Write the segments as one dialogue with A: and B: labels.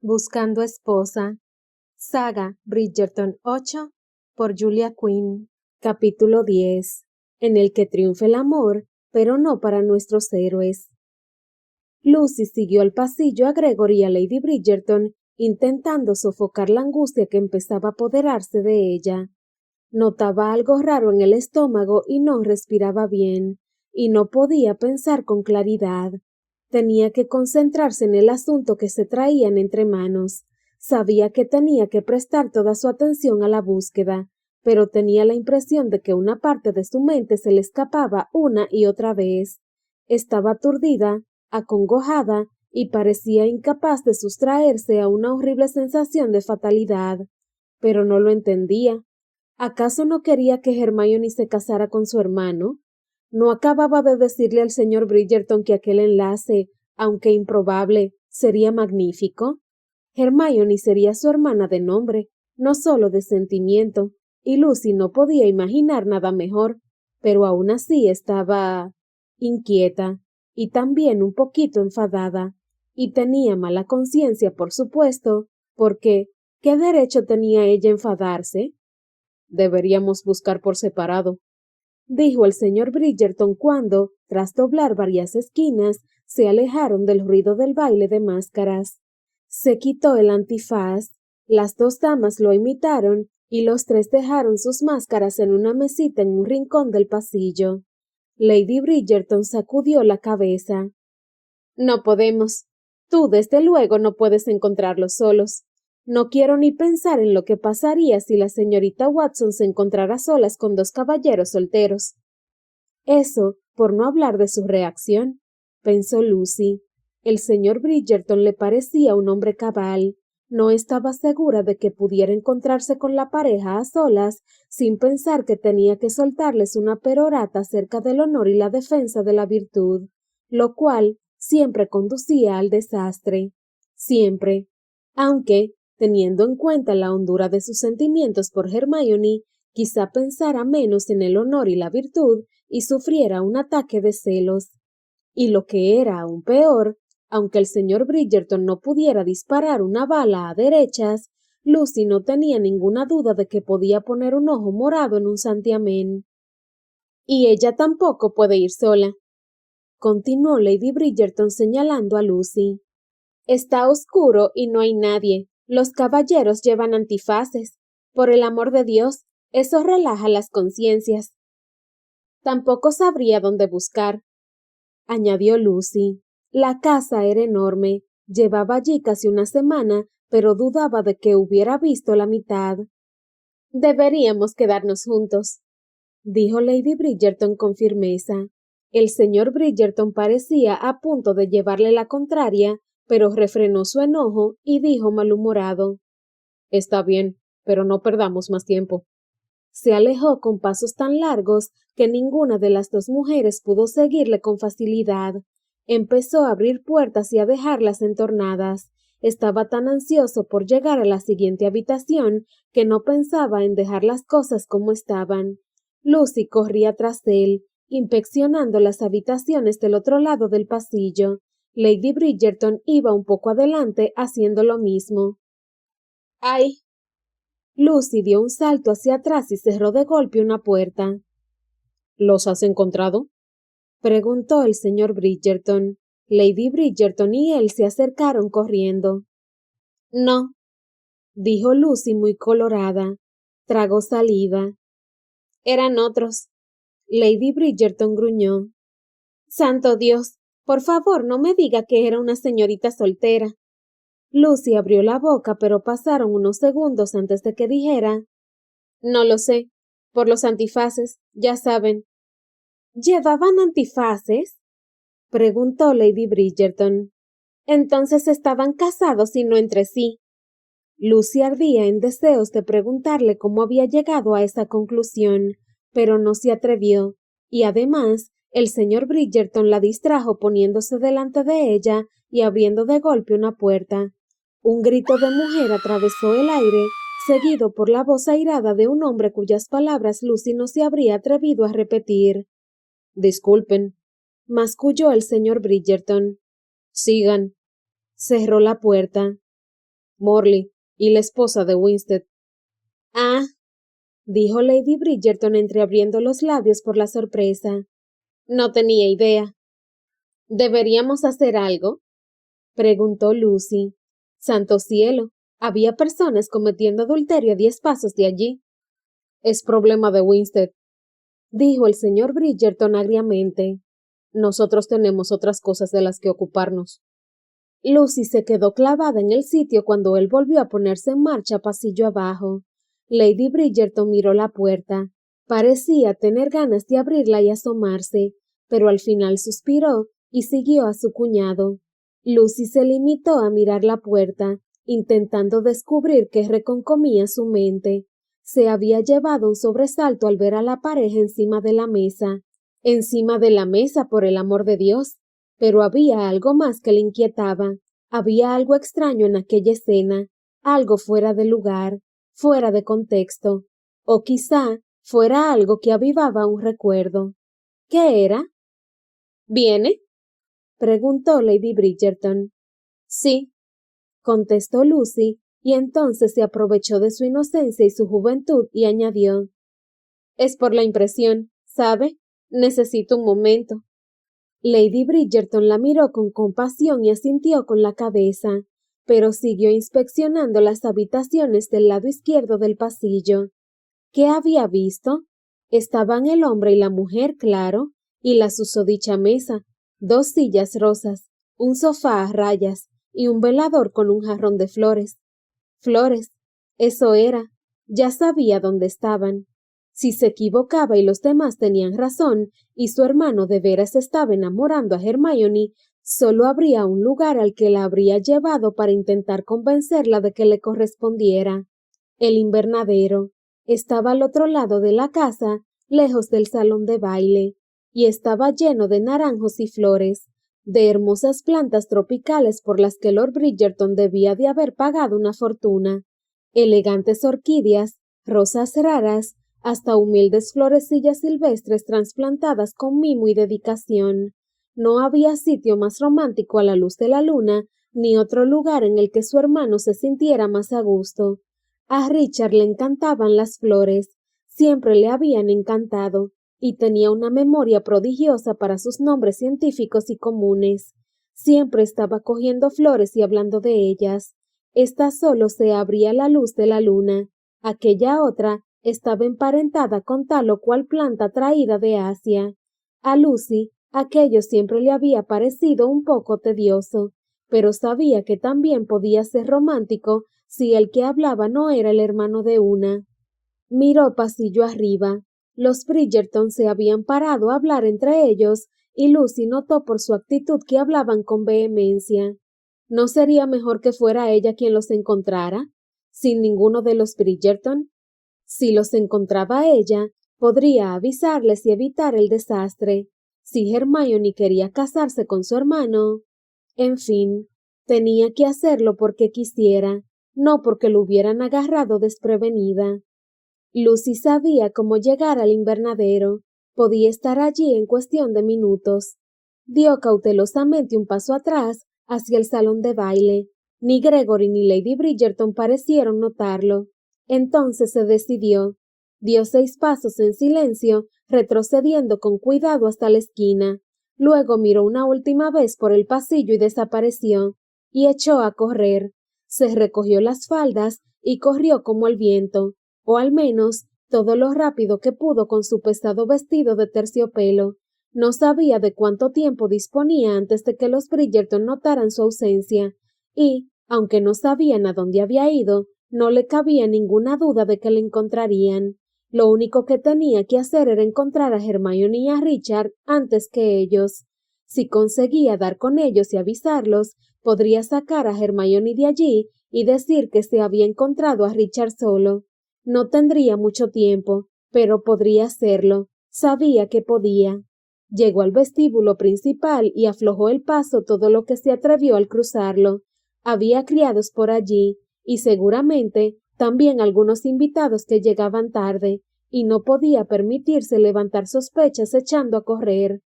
A: Buscando esposa. Saga Bridgerton 8 por Julia Quinn. Capítulo 10. En el que triunfa el amor, pero no para nuestros héroes. Lucy siguió al pasillo a Gregory y a Lady Bridgerton, intentando sofocar la angustia que empezaba a apoderarse de ella. Notaba algo raro en el estómago y no respiraba bien, y no podía pensar con claridad. Tenía que concentrarse en el asunto que se traían entre manos. Sabía que tenía que prestar toda su atención a la búsqueda, pero tenía la impresión de que una parte de su mente se le escapaba una y otra vez. Estaba aturdida, acongojada, y parecía incapaz de sustraerse a una horrible sensación de fatalidad. Pero no lo entendía. ¿Acaso no quería que Hermione se casara con su hermano? ¿No acababa de decirle al señor Bridgerton que aquel enlace, aunque improbable, sería magnífico? Hermione sería su hermana de nombre, no solo de sentimiento, y Lucy no podía imaginar nada mejor, pero aún así estaba inquieta y también un poquito enfadada, y tenía mala conciencia, por supuesto, porque ¿qué derecho tenía ella a enfadarse? Deberíamos buscar por separado, dijo el señor Bridgerton cuando, tras doblar varias esquinas, se alejaron del ruido del baile de máscaras. Se quitó el antifaz, las dos damas lo imitaron y los tres dejaron sus máscaras en una mesita en un rincón del pasillo. Lady Bridgerton sacudió la cabeza. No podemos. Tú, desde luego, no puedes encontrarlos solos. No quiero ni pensar en lo que pasaría si la señorita Watson se encontrara a solas con dos caballeros solteros. Eso, por no hablar de su reacción, pensó Lucy. El señor Bridgerton le parecía un hombre cabal. No estaba segura de que pudiera encontrarse con la pareja a solas sin pensar que tenía que soltarles una perorata acerca del honor y la defensa de la virtud, lo cual siempre conducía al desastre. Siempre. Aunque, teniendo en cuenta la hondura de sus sentimientos por Hermione, quizá pensara menos en el honor y la virtud y sufriera un ataque de celos. Y lo que era aún peor, aunque el señor Bridgerton no pudiera disparar una bala a derechas, Lucy no tenía ninguna duda de que podía poner un ojo morado en un santiamén. Y ella tampoco puede ir sola, continuó Lady Bridgerton señalando a Lucy. Está oscuro y no hay nadie. Los caballeros llevan antifaces. Por el amor de Dios, eso relaja las conciencias. Tampoco sabría dónde buscar, añadió Lucy. La casa era enorme. Llevaba allí casi una semana, pero dudaba de que hubiera visto la mitad. Deberíamos quedarnos juntos, dijo Lady Bridgerton con firmeza. El señor Bridgerton parecía a punto de llevarle la contraria, pero refrenó su enojo y dijo malhumorado: Está bien, pero no perdamos más tiempo. Se alejó con pasos tan largos que ninguna de las dos mujeres pudo seguirle con facilidad. Empezó a abrir puertas y a dejarlas entornadas. Estaba tan ansioso por llegar a la siguiente habitación que no pensaba en dejar las cosas como estaban. Lucy corría tras él, inspeccionando las habitaciones del otro lado del pasillo. Lady Bridgerton iba un poco adelante haciendo lo mismo. ¡Ay! Lucy dio un salto hacia atrás y cerró de golpe una puerta. ¿Los has encontrado?, preguntó el señor Bridgerton. Lady Bridgerton y él se acercaron corriendo. No, dijo Lucy muy colorada. Tragó saliva. Eran otros. Lady Bridgerton gruñó. Santo Dios, por favor, no me diga que era una señorita soltera. Lucy abrió la boca, pero pasaron unos segundos antes de que dijera: No lo sé. Por los antifaces, ya saben. ¿Llevaban antifaces?, preguntó Lady Bridgerton. Entonces estaban casados y no entre sí. Lucy ardía en deseos de preguntarle cómo había llegado a esa conclusión, pero no se atrevió, y además el señor Bridgerton la distrajo poniéndose delante de ella y abriendo de golpe una puerta. Un grito de mujer atravesó el aire, seguido por la voz airada de un hombre cuyas palabras Lucy no se habría atrevido a repetir. Disculpen, masculló el señor Bridgerton. Sigan. Cerró la puerta. Morley, y la esposa de Winstead. Ah, dijo Lady Bridgerton entreabriendo los labios por la sorpresa. No tenía idea. ¿Deberíamos hacer algo? Preguntó Lucy. Santo cielo, había personas cometiendo adulterio a 10 pasos de allí. Es problema de Winstead, dijo el señor Bridgerton agriamente. Nosotros tenemos otras cosas de las que ocuparnos. Lucy se quedó clavada en el sitio cuando él volvió a ponerse en marcha pasillo abajo. Lady Bridgerton miró la puerta. Parecía tener ganas de abrirla y asomarse, pero al final suspiró y siguió a su cuñado. Lucy se limitó a mirar la puerta, intentando descubrir qué reconcomía su mente. Se había llevado un sobresalto al ver a la pareja encima de la mesa. Encima de la mesa, por el amor de Dios. Pero había algo más que le inquietaba. Había algo extraño en aquella escena, algo fuera de lugar, fuera de contexto, o quizá fuera algo que avivaba un recuerdo. ¿Qué era? ¿Viene? Preguntó Lady Bridgerton. Sí, contestó Lucy, y entonces se aprovechó de su inocencia y su juventud y añadió: Es por la impresión, ¿sabe? Necesito un momento. Lady Bridgerton la miró con compasión y asintió con la cabeza, pero siguió inspeccionando las habitaciones del lado izquierdo del pasillo. ¿Qué había visto? Estaban el hombre y la mujer, claro, y la susodicha mesa, 2 sillas rosas, un sofá a rayas y un velador con un jarrón de flores. Flores, eso era, ya sabía dónde estaban. Si se equivocaba y los demás tenían razón, y su hermano de veras estaba enamorando a Hermione, solo habría un lugar al que la habría llevado para intentar convencerla de que le correspondiera. El invernadero. Estaba al otro lado de la casa, lejos del salón de baile, y estaba lleno de naranjos y flores, de hermosas plantas tropicales por las que Lord Bridgerton debía de haber pagado una fortuna, elegantes orquídeas, rosas raras, hasta humildes florecillas silvestres trasplantadas con mimo y dedicación. No había sitio más romántico a la luz de la luna, ni otro lugar en el que su hermano se sintiera más a gusto. A Richard le encantaban las flores, siempre le habían encantado, y tenía una memoria prodigiosa para sus nombres científicos y comunes. Siempre estaba cogiendo flores y hablando de ellas. Esta solo se abría a la luz de la luna. Aquella otra estaba emparentada con tal o cual planta traída de Asia. A Lucy aquello siempre le había parecido un poco tedioso, pero sabía que también podía ser romántico si el que hablaba no era el hermano de una. Miró pasillo arriba. Los Bridgerton se habían parado a hablar entre ellos, y Lucy notó por su actitud que hablaban con vehemencia. ¿No sería mejor que fuera ella quien los encontrara, sin ninguno de los Bridgerton? Si los encontraba ella, podría avisarles y evitar el desastre. Si Hermione quería casarse con su hermano. En fin, tenía que hacerlo porque quisiera, no porque lo hubieran agarrado desprevenida. Lucy sabía cómo llegar al invernadero. Podía estar allí en cuestión de minutos. Dio cautelosamente un paso atrás hacia el salón de baile. Ni Gregory ni Lady Bridgerton parecieron notarlo. Entonces se decidió. Dio 6 pasos en silencio, retrocediendo con cuidado hasta la esquina. Luego miró una última vez por el pasillo y desapareció. Y echó a correr. Se recogió las faldas y corrió como el viento, o al menos todo lo rápido que pudo con su pesado vestido de terciopelo. No sabía de cuánto tiempo disponía antes de que los Bridgerton notaran su ausencia, y, aunque no sabían a dónde había ido, no le cabía ninguna duda de que le encontrarían. Lo único que tenía que hacer era encontrar a Hermione y a Richard antes que ellos. Si conseguía dar con ellos y avisarlos, podría sacar a Hermione de allí y decir que se había encontrado a Richard solo. No tendría mucho tiempo, pero podría hacerlo. Sabía que podía. Llegó al vestíbulo principal y aflojó el paso todo lo que se atrevió al cruzarlo. Había criados por allí, y seguramente también algunos invitados que llegaban tarde, y no podía permitirse levantar sospechas echando a correr.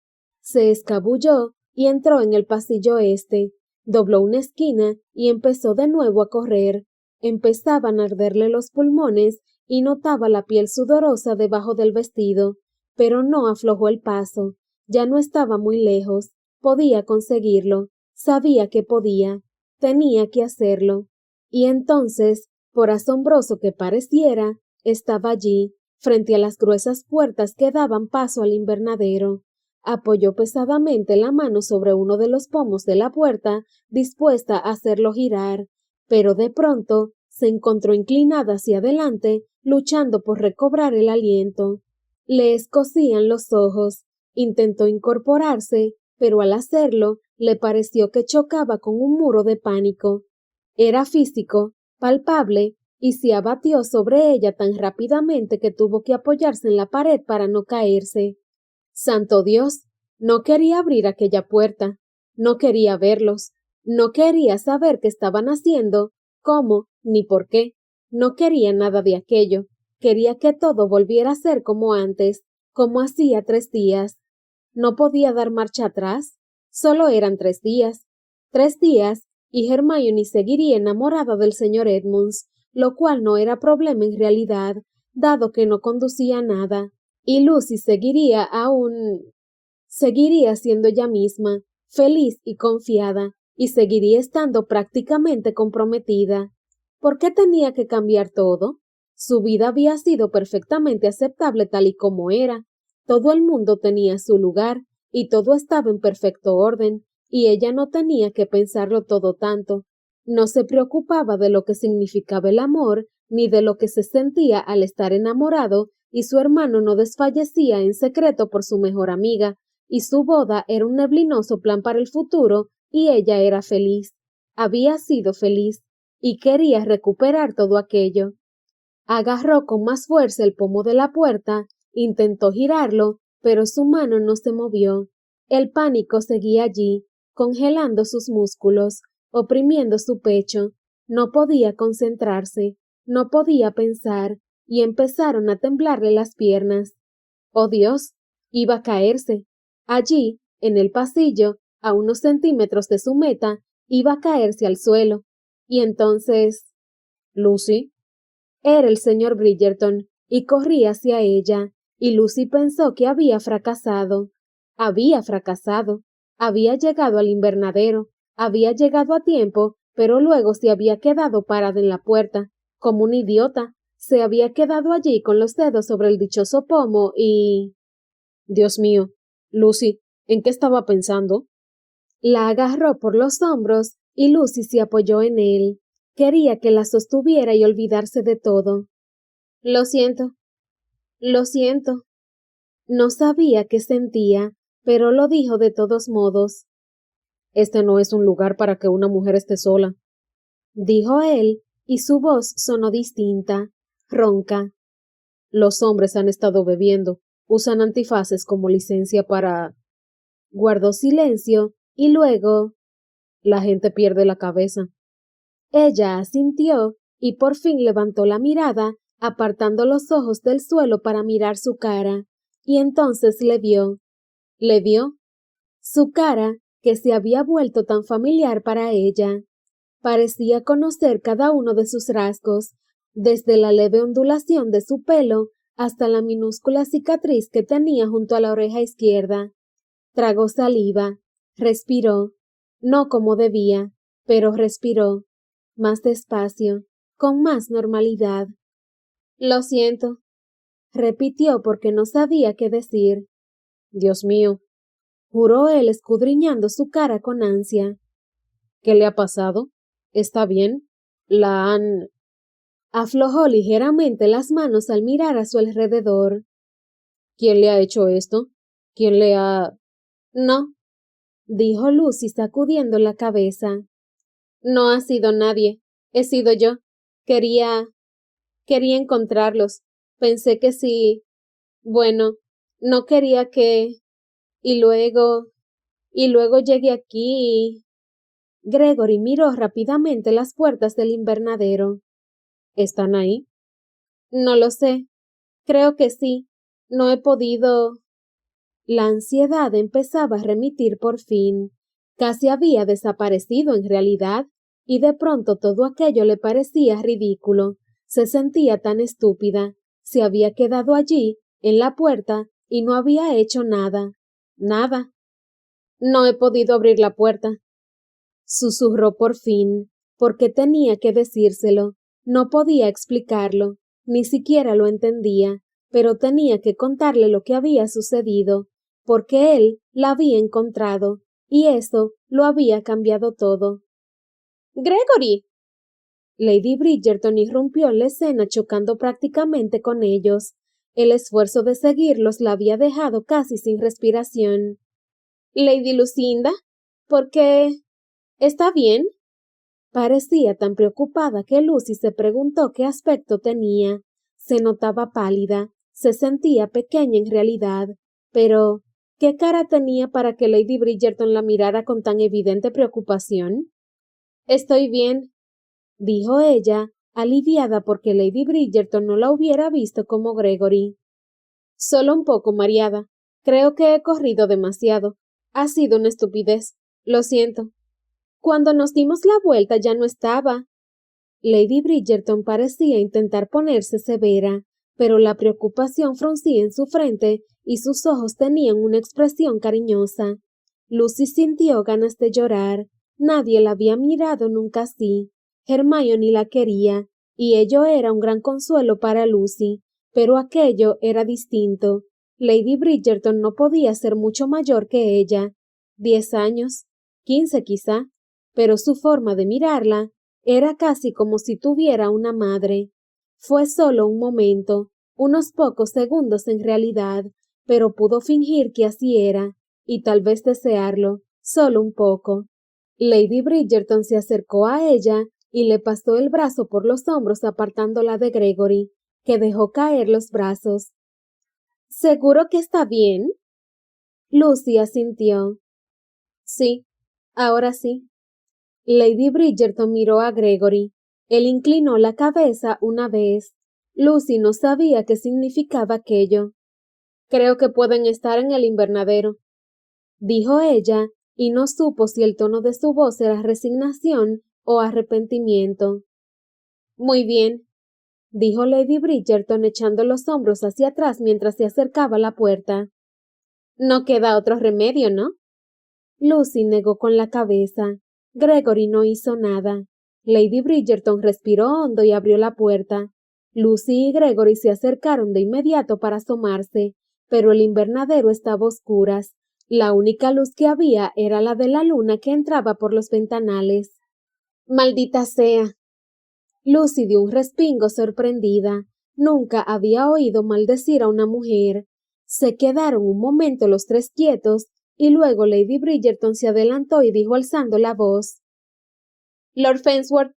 A: Se escabulló y entró en el pasillo este. Dobló una esquina y empezó de nuevo a correr. Empezaban a arderle los pulmones y notaba la piel sudorosa debajo del vestido, pero no aflojó el paso. Ya no estaba muy lejos. Podía conseguirlo. Sabía que podía. Tenía que hacerlo. Y entonces, por asombroso que pareciera, estaba allí, frente a las gruesas puertas que daban paso al invernadero. Apoyó pesadamente la mano sobre uno de los pomos de la puerta, dispuesta a hacerlo girar, pero de pronto se encontró inclinada hacia adelante, luchando por recobrar el aliento. Le escocían los ojos. Intentó incorporarse, pero al hacerlo le pareció que chocaba con un muro de pánico. Era físico, palpable, y se abatió sobre ella tan rápidamente que tuvo que apoyarse en la pared para no caerse. ¡Santo Dios! No quería abrir aquella puerta. No quería verlos. No quería saber qué estaban haciendo, cómo, ni por qué. No quería nada de aquello. Quería que todo volviera a ser como antes, como hacía 3 días. No podía dar marcha atrás. Solo eran 3 días. 3 días, y Hermione seguiría enamorada del señor Edmunds, lo cual no era problema en realidad, dado que no conducía a nada, y Lucy seguiría siendo ella misma, feliz y confiada, y seguiría estando prácticamente comprometida. ¿Por qué tenía que cambiar todo? Su vida había sido perfectamente aceptable tal y como era. Todo el mundo tenía su lugar, y todo estaba en perfecto orden, y ella no tenía que pensarlo todo tanto. No se preocupaba de lo que significaba el amor, ni de lo que se sentía al estar enamorado, y su hermano no desfallecía en secreto por su mejor amiga, y su boda era un neblinoso plan para el futuro, y ella era feliz. Había sido feliz, y quería recuperar todo aquello. Agarró con más fuerza el pomo de la puerta, intentó girarlo, pero su mano no se movió. El pánico seguía allí, congelando sus músculos, oprimiendo su pecho. No podía concentrarse, no podía pensar, y empezaron a temblarle las piernas. ¡Oh Dios! Iba a caerse. Allí, en el pasillo, a unos centímetros de su meta, iba a caerse al suelo. Y entonces... Lucy. Era el señor Bridgerton, y corría hacia ella, y Lucy pensó que había fracasado. Había fracasado. Había llegado al invernadero, había llegado a tiempo, pero luego se había quedado parada en la puerta, como un idiota. Se había quedado allí con los dedos sobre el dichoso pomo y... Dios mío, Lucy, ¿en qué estaba pensando? La agarró por los hombros y Lucy se apoyó en él. Quería que la sostuviera y olvidarse de todo. Lo siento, lo siento. No sabía qué sentía, pero lo dijo de todos modos. Este no es un lugar para que una mujer esté sola, dijo él, y su voz sonó distinta, ronca. Los hombres han estado bebiendo, usan antifaces como licencia para... Guardó silencio y luego... La gente pierde la cabeza. Ella asintió y por fin levantó la mirada, apartando los ojos del suelo para mirar su cara, y entonces le vio. ¿Le vio? Su cara, que se había vuelto tan familiar para ella. Parecía conocer cada uno de sus rasgos, desde la leve ondulación de su pelo hasta la minúscula cicatriz que tenía junto a la oreja izquierda. Tragó saliva, respiró, no como debía, pero respiró, más despacio, con más normalidad. Lo siento, repitió porque no sabía qué decir. Dios mío, juró él escudriñando su cara con ansia. ¿Qué le ha pasado? ¿Está bien? La han... Aflojó ligeramente las manos al mirar a su alrededor. ¿Quién le ha hecho esto? ¿Quién le ha... No, dijo Lucy sacudiendo la cabeza. No ha sido nadie. He sido yo. Quería encontrarlos. Pensé que sí. Bueno, no quería que... Y luego llegué aquí y... Gregory miró rápidamente las puertas del invernadero. ¿Están ahí? No lo sé. Creo que sí. No he podido. La ansiedad empezaba a remitir por fin. Casi había desaparecido en realidad, y de pronto todo aquello le parecía ridículo. Se sentía tan estúpida. Se había quedado allí, en la puerta, y no había hecho nada. Nada. No he podido abrir la puerta, susurró por fin, porque tenía que decírselo. No podía explicarlo, ni siquiera lo entendía, pero tenía que contarle lo que había sucedido, porque él la había encontrado, y eso lo había cambiado todo. ¡Gregory! Lady Bridgerton irrumpió en la escena chocando prácticamente con ellos. El esfuerzo de seguirlos la había dejado casi sin respiración. Lady Lucinda, ¿por qué? ¿Está bien? Parecía tan preocupada que Lucy se preguntó qué aspecto tenía. Se notaba pálida, se sentía pequeña en realidad, pero ¿qué cara tenía para que Lady Bridgerton la mirara con tan evidente preocupación? Estoy bien, dijo ella, aliviada porque Lady Bridgerton no la hubiera visto como Gregory. Solo un poco mareada. Creo que he corrido demasiado. Ha sido una estupidez. Lo siento. Cuando nos dimos la vuelta ya no estaba. Lady Bridgerton parecía intentar ponerse severa, pero la preocupación fruncía en su frente y sus ojos tenían una expresión cariñosa. Lucy sintió ganas de llorar. Nadie la había mirado nunca así. Hermione la quería, y ello era un gran consuelo para Lucy, pero aquello era distinto. Lady Bridgerton no podía ser mucho mayor que ella. 10 años, 15 quizá, pero su forma de mirarla era casi como si tuviera una madre. Fue solo un momento, unos pocos segundos en realidad, pero pudo fingir que así era, y tal vez desearlo, solo un poco. Lady Bridgerton se acercó a ella y le pasó el brazo por los hombros apartándola de Gregory, que dejó caer los brazos. ¿Seguro que está bien? Lucy asintió. Sí, ahora sí. Lady Bridgerton miró a Gregory. Él inclinó la cabeza una vez. Lucy no sabía qué significaba aquello. Creo que pueden estar en el invernadero, dijo ella, y no supo si el tono de su voz era resignación o arrepentimiento. Muy bien, dijo Lady Bridgerton echando los hombros hacia atrás mientras se acercaba a la puerta. No queda otro remedio, ¿no? Lucy negó con la cabeza. Gregory no hizo nada. Lady Bridgerton respiró hondo y abrió la puerta. Lucy y Gregory se acercaron de inmediato para asomarse, pero el invernadero estaba a oscuras. La única luz que había era la de la luna que entraba por los ventanales. ¡Maldita sea! Lucy dio un respingo sorprendida. Nunca había oído maldecir a una mujer. Se quedaron un momento los tres quietos, y luego Lady Bridgerton se adelantó y dijo alzando la voz. Lord Farnsworth,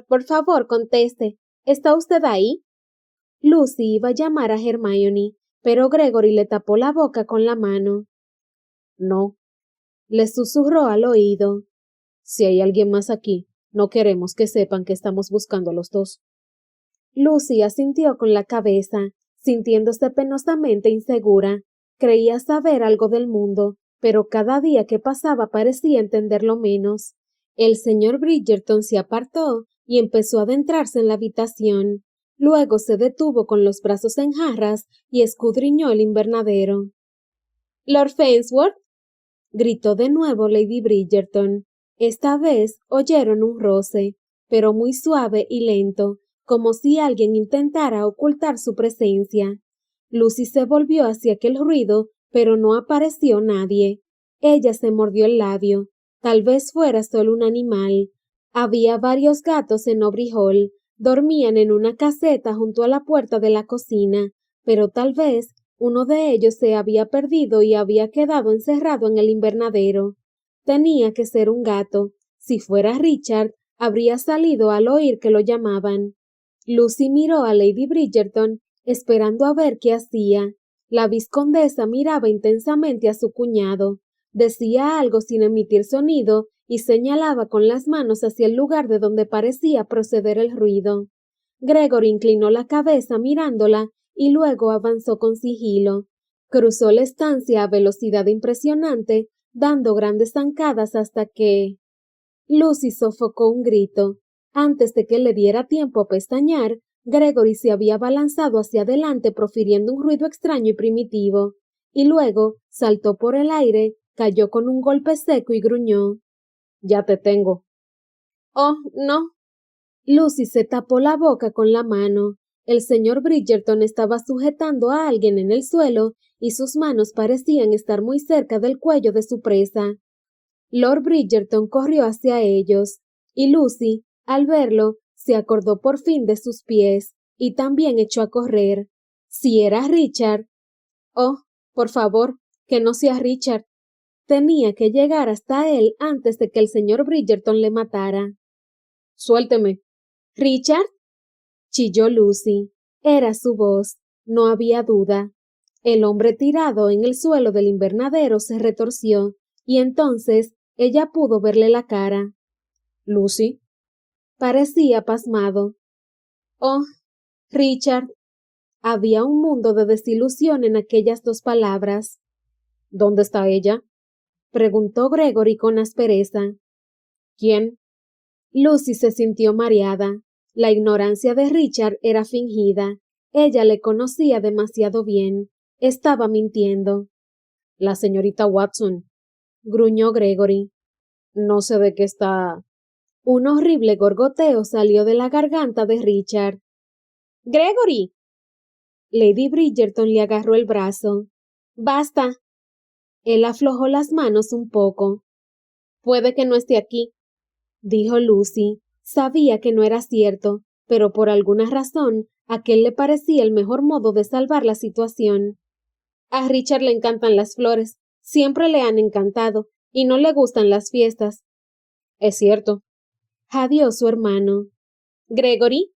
A: por favor, conteste. ¿Está usted ahí? Lucy iba a llamar a Hermione, pero Gregory le tapó la boca con la mano. No, le susurró al oído. Si hay alguien más aquí, no queremos que sepan que estamos buscando a los dos. Lucy asintió con la cabeza, sintiéndose penosamente insegura. Creía saber algo del mundo, pero cada día que pasaba parecía entenderlo menos. El señor Bridgerton se apartó y empezó a adentrarse en la habitación. Luego se detuvo con los brazos en jarras y escudriñó el invernadero. Lord Farnsworth, gritó de nuevo Lady Bridgerton. Esta vez oyeron un roce, pero muy suave y lento, como si alguien intentara ocultar su presencia. Lucy se volvió hacia aquel ruido, pero no apareció nadie. Ella se mordió el labio. Tal vez fuera solo un animal. Había varios gatos en Aubrey Hall. Dormían en una caseta junto a la puerta de la cocina, pero tal vez uno de ellos se había perdido y había quedado encerrado en el invernadero. Tenía que ser un gato. Si fuera Richard, habría salido al oír que lo llamaban. Lucy miró a Lady Bridgerton, esperando a ver qué hacía. La vizcondesa miraba intensamente a su cuñado. Decía algo sin emitir sonido y señalaba con las manos hacia el lugar de donde parecía proceder el ruido. Gregory inclinó la cabeza mirándola y luego avanzó con sigilo. Cruzó la estancia a velocidad impresionante, dando grandes zancadas hasta que Lucy sofocó un grito. Antes de que le diera tiempo a pestañear, Gregory se había abalanzado hacia adelante profiriendo un ruido extraño y primitivo, y luego saltó por el aire, cayó con un golpe seco y gruñó. «Ya te tengo». «Oh, no». Lucy se tapó la boca con la mano. El señor Bridgerton estaba sujetando a alguien en el suelo y sus manos parecían estar muy cerca del cuello de su presa. Lord Bridgerton corrió hacia ellos, y Lucy, al verlo, se acordó por fin de sus pies, y también echó a correr. Si era Richard. Oh, por favor, que no sea Richard. Tenía que llegar hasta él antes de que el señor Bridgerton le matara. «Suélteme». «¿Richard?», chilló Lucy. Era su voz, no había duda. El hombre tirado en el suelo del invernadero se retorció, y entonces ella pudo verle la cara. «¿Lucy?». Parecía pasmado. «Oh, Richard». Había un mundo de desilusión en aquellas dos palabras. «¿Dónde está ella?», preguntó Gregory con aspereza. «¿Quién?». Lucy se sintió mareada. La ignorancia de Richard era fingida. Ella le conocía demasiado bien. Estaba mintiendo. «La señorita Watson», gruñó Gregory. «No sé de qué está». Un horrible gorgoteo salió de la garganta de Richard. «¡Gregory!». Lady Bridgerton le agarró el brazo. «¡Basta!». Él aflojó las manos un poco. «Puede que no esté aquí», dijo Lucy. Sabía que no era cierto, pero por alguna razón aquel le parecía el mejor modo de salvar la situación. «A Richard le encantan las flores, siempre le han encantado, y no le gustan las fiestas». «Es cierto», jadeó su hermano. «Gregory»,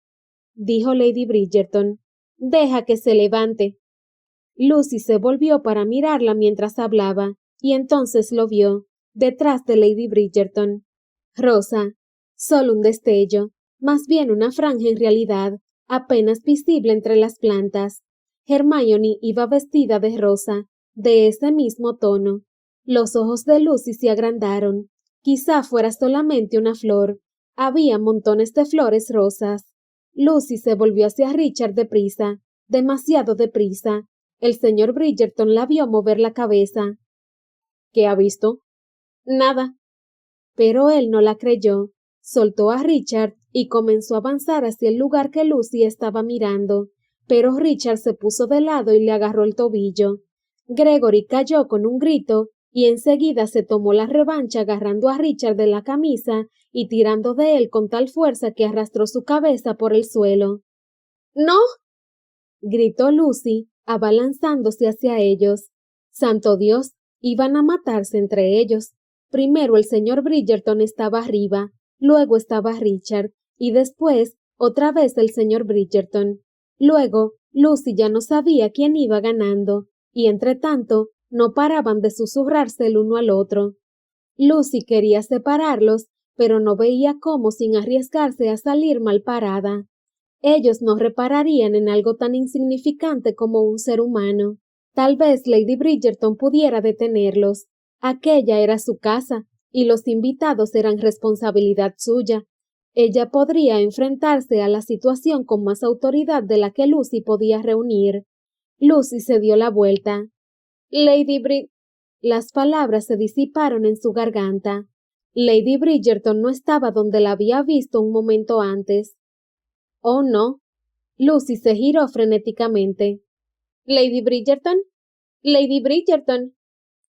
A: dijo Lady Bridgerton, «deja que se levante». Lucy se volvió para mirarla mientras hablaba, y entonces lo vio, detrás de Lady Bridgerton. Rosa, solo un destello, más bien una franja en realidad, apenas visible entre las plantas. Hermione iba vestida de rosa, de ese mismo tono. Los ojos de Lucy se agrandaron. Quizá fuera solamente una flor. Había montones de flores rosas. Lucy se volvió hacia Richard deprisa, demasiado deprisa. El señor Bridgerton la vio mover la cabeza. «¿Qué ha visto?». «Nada». Pero él no la creyó. Soltó a Richard y comenzó a avanzar hacia el lugar que Lucy estaba mirando, pero Richard se puso de lado y le agarró el tobillo. Gregory cayó con un grito y enseguida se tomó la revancha agarrando a Richard de la camisa y tirando de él con tal fuerza que arrastró su cabeza por el suelo. «¡No!», gritó Lucy, abalanzándose hacia ellos. ¡Santo Dios! Iban a matarse entre ellos. Primero el señor Bridgerton estaba arriba, luego estaba Richard, y después otra vez el señor Bridgerton. Luego Lucy ya no sabía quién iba ganando, y entretanto no paraban de susurrarse el uno al otro. Lucy quería separarlos, pero no veía cómo sin arriesgarse a salir mal parada. Ellos no repararían en algo tan insignificante como un ser humano. Tal vez Lady Bridgerton pudiera detenerlos. Aquella era su casa, y los invitados eran responsabilidad suya. Ella podría enfrentarse a la situación con más autoridad de la que Lucy podía reunir. Lucy se dio la vuelta. «Lady Brid...». Las palabras se disiparon en su garganta. Lady Bridgerton no estaba donde la había visto un momento antes. «Oh, no». Lucy se giró frenéticamente. «¿Lady Bridgerton? ¡Lady Bridgerton!».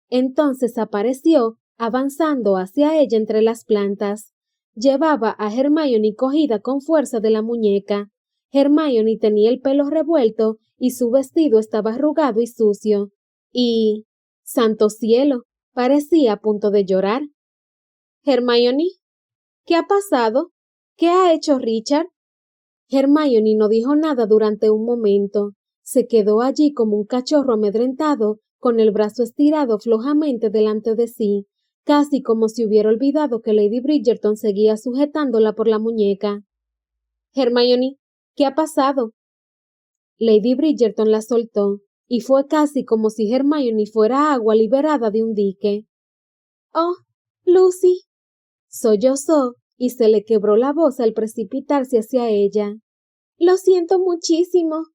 A: Entonces apareció, avanzando hacia ella entre las plantas. Llevaba a Hermione cogida con fuerza de la muñeca. Hermione tenía el pelo revuelto y su vestido estaba arrugado y sucio. Y... ¡santo cielo! Parecía a punto de llorar. «Hermione, ¿qué ha pasado? ¿Qué ha hecho Richard?». Hermione no dijo nada durante un momento. Se quedó allí como un cachorro amedrentado, con el brazo estirado flojamente delante de sí, casi como si hubiera olvidado que Lady Bridgerton seguía sujetándola por la muñeca. «Hermione, ¿qué ha pasado?». Lady Bridgerton la soltó, y fue casi como si Hermione fuera agua liberada de un dique. Oh, Lucy, sollozó y se le quebró la voz al precipitarse hacia ella. Lo siento muchísimo.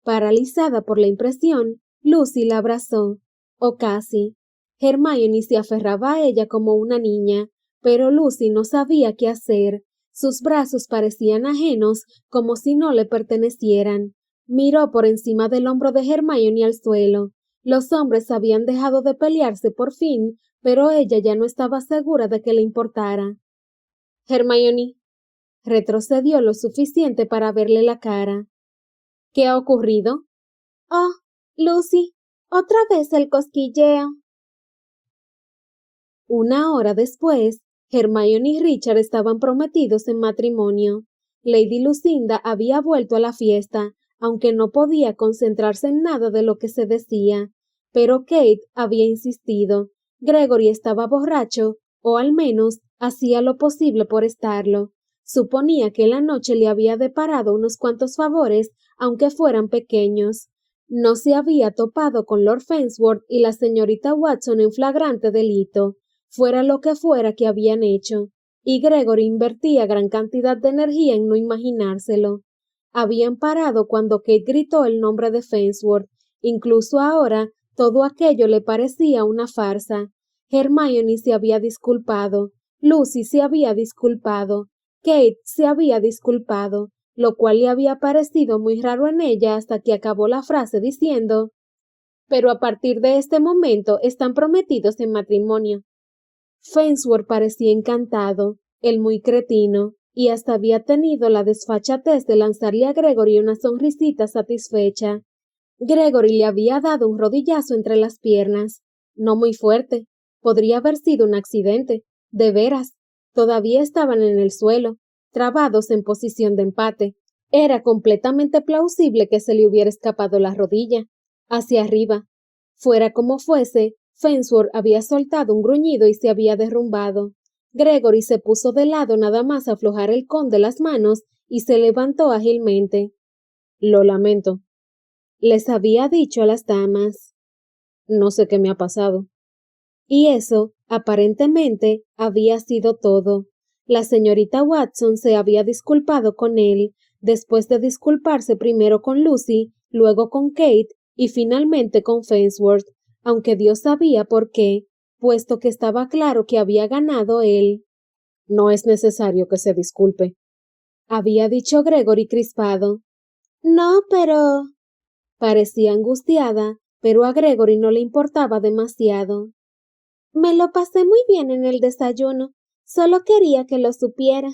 A: Paralizada por la impresión, Lucy la abrazó, o casi. Hermione se aferraba a ella como una niña, pero Lucy no sabía qué hacer. Sus brazos parecían ajenos, como si no le pertenecieran. Miró por encima del hombro de Hermione al suelo. Los hombres habían dejado de pelearse por fin, pero ella ya no estaba segura de que le importara. Hermione retrocedió lo suficiente para verle la cara. ¿Qué ha ocurrido? Oh, Lucy, otra vez el cosquilleo. Una hora después, Hermione y Richard estaban prometidos en matrimonio. Lady Lucinda había vuelto a la fiesta, aunque no podía concentrarse en nada de lo que se decía. Pero Kate había insistido. Gregory estaba borracho, o al menos hacía lo posible por estarlo. Suponía que la noche le había deparado unos cuantos favores, aunque fueran pequeños. No se había topado con Lord Fensworth y la señorita Watson en flagrante delito, fuera lo que fuera que habían hecho, y Gregory invertía gran cantidad de energía en no imaginárselo. Habían parado cuando Kate gritó el nombre de Fensworth. Incluso ahora todo aquello le parecía una farsa. Hermione se había disculpado, Lucy se había disculpado, Kate se había disculpado, lo cual le había parecido muy raro en ella hasta que acabó la frase diciendo: pero a partir de este momento están prometidos en matrimonio. Fensworth parecía encantado, el muy cretino, y hasta había tenido la desfachatez de lanzarle a Gregory una sonrisita satisfecha. Gregory le había dado un rodillazo entre las piernas, no muy fuerte, podría haber sido un accidente, de veras, todavía estaban en el suelo, trabados en posición de empate. Era completamente plausible que se le hubiera escapado la rodilla, hacia arriba. Fuera como fuese, Fensworth había soltado un gruñido y se había derrumbado. Gregory se puso de lado nada más aflojar el con de las manos y se levantó ágilmente. Lo lamento, les había dicho a las damas. No sé qué me ha pasado. Y eso, aparentemente, había sido todo. La señorita Watson se había disculpado con él, después de disculparse primero con Lucy, luego con Kate y finalmente con Fensworth, aunque Dios sabía por qué, puesto que estaba claro que había ganado él. No es necesario que se disculpe, había dicho Gregory crispado. No, pero... Parecía angustiada, pero a Gregory no le importaba demasiado. Me lo pasé muy bien en el desayuno, solo quería que lo supiera.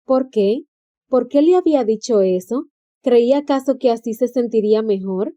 A: ¿Por qué? ¿Por qué le había dicho eso? ¿Creía acaso que así se sentiría mejor?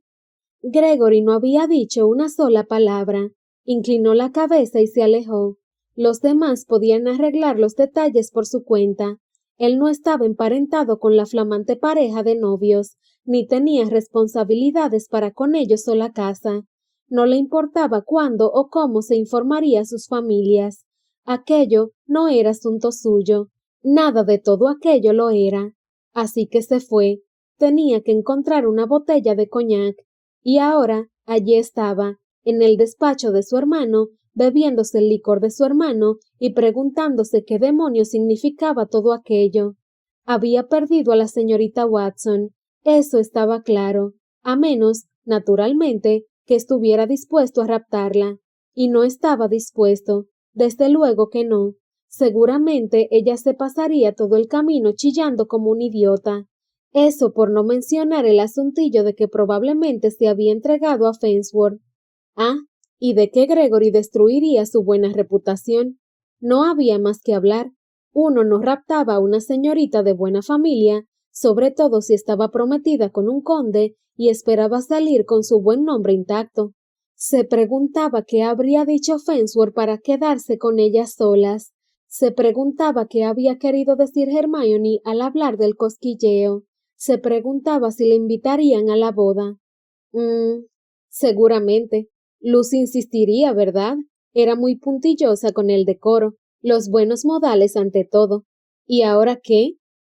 A: Gregory no había dicho una sola palabra. Inclinó la cabeza y se alejó. Los demás podían arreglar los detalles por su cuenta. Él no estaba emparentado con la flamante pareja de novios, ni tenía responsabilidades para con ellos o la casa. No le importaba cuándo o cómo se informaría a sus familias. Aquello no era asunto suyo. Nada de todo aquello lo era. Así que se fue. Tenía que encontrar una botella de coñac. Y ahora allí estaba, en el despacho de su hermano, bebiéndose el licor de su hermano y preguntándose qué demonios significaba todo aquello. Había perdido a la señorita Watson, eso estaba claro, a menos, naturalmente, que estuviera dispuesto a raptarla. Y no estaba dispuesto, desde luego que no. Seguramente ella se pasaría todo el camino chillando como un idiota. Eso por no mencionar el asuntillo de que probablemente se había entregado a Fensworth. Ah, y de que Gregory destruiría su buena reputación. No había más que hablar. Uno no raptaba a una señorita de buena familia, sobre todo si estaba prometida con un conde y esperaba salir con su buen nombre intacto. Se preguntaba qué habría dicho Fensworth para quedarse con ellas solas. Se preguntaba qué había querido decir Hermione al hablar del cosquilleo. Se preguntaba si le invitarían a la boda. Seguramente. Lucy insistiría, ¿verdad? Era muy puntillosa con el decoro, los buenos modales ante todo. ¿Y ahora qué?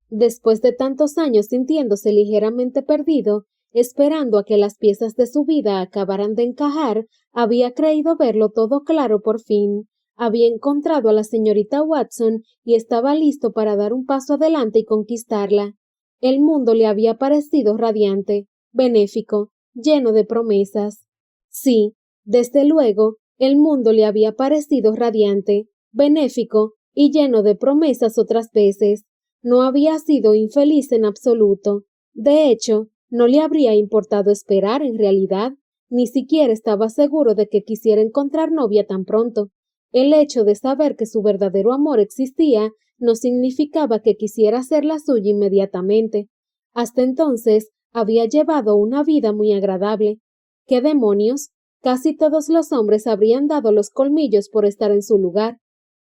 A: Después de tantos años sintiéndose ligeramente perdido, esperando a que las piezas de su vida acabaran de encajar, había creído verlo todo claro por fin. Había encontrado a la señorita Watson y estaba listo para dar un paso adelante y conquistarla. El mundo le había parecido radiante, benéfico, lleno de promesas. Sí, desde luego, el mundo le había parecido radiante, benéfico y lleno de promesas otras veces. No había sido infeliz en absoluto. De hecho, no le habría importado esperar en realidad. Ni siquiera estaba seguro de que quisiera encontrar novia tan pronto. El hecho de saber que su verdadero amor existía no significaba que quisiera hacerla suya inmediatamente. Hasta entonces había llevado una vida muy agradable. ¿Qué demonios? Casi todos los hombres habrían dado los colmillos por estar en su lugar.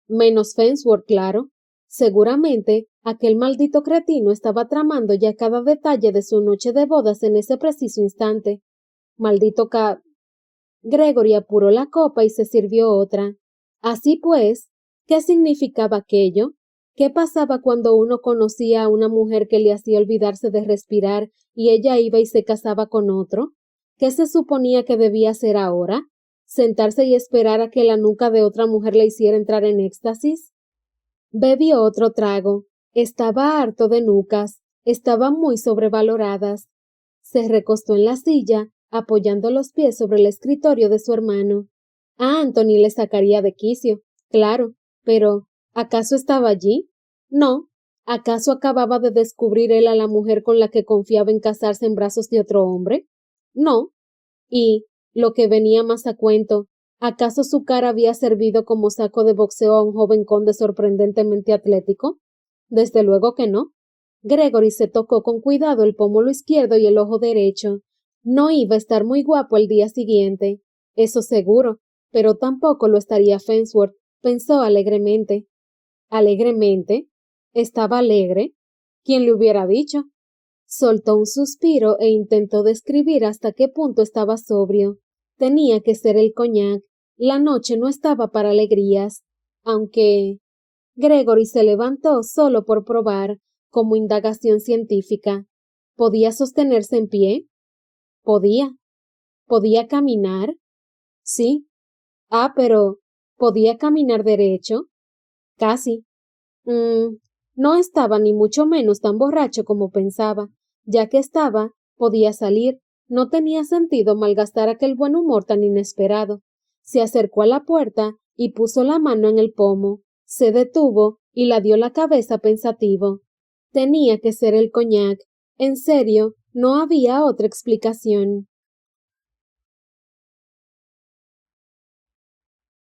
A: Menos Farnsworth, claro. Seguramente aquel maldito cretino estaba tramando ya cada detalle de su noche de bodas en ese preciso instante. Maldito Gregory apuró la copa y se sirvió otra. Así pues, ¿qué significaba aquello? ¿Qué pasaba cuando uno conocía a una mujer que le hacía olvidarse de respirar y ella iba y se casaba con otro? ¿Qué se suponía que debía hacer ahora? ¿Sentarse y esperar a que la nuca de otra mujer le hiciera entrar en éxtasis? Bebió otro trago. Estaba harto de nucas. Estaban muy sobrevaloradas. Se recostó en la silla, apoyando los pies sobre el escritorio de su hermano. A Anthony le sacaría de quicio, claro, pero ¿acaso estaba allí? No. ¿Acaso acababa de descubrir él a la mujer con la que confiaba en casarse en brazos de otro hombre? No. Y, lo que venía más a cuento, ¿acaso su cara había servido como saco de boxeo a un joven conde sorprendentemente atlético? Desde luego que no. Gregory se tocó con cuidado el pómulo izquierdo y el ojo derecho. No iba a estar muy guapo el día siguiente, eso seguro, pero tampoco lo estaría Farnsworth, pensó alegremente. ¿Alegremente? ¿Estaba alegre? ¿Quién le hubiera dicho? Soltó un suspiro e intentó describir hasta qué punto estaba sobrio. Tenía que ser el coñac. La noche no estaba para alegrías, aunque Gregory se levantó solo por probar, como indagación científica. ¿Podía sostenerse en pie? Podía. ¿Podía caminar? Sí. Ah, pero ¿podía caminar derecho? Casi. No estaba ni mucho menos tan borracho como pensaba. Ya que estaba, podía salir. No tenía sentido malgastar aquel buen humor tan inesperado. Se acercó a la puerta y puso la mano en el pomo. Se detuvo y la dio la cabeza pensativo. Tenía que ser el coñac. En serio, no había otra explicación.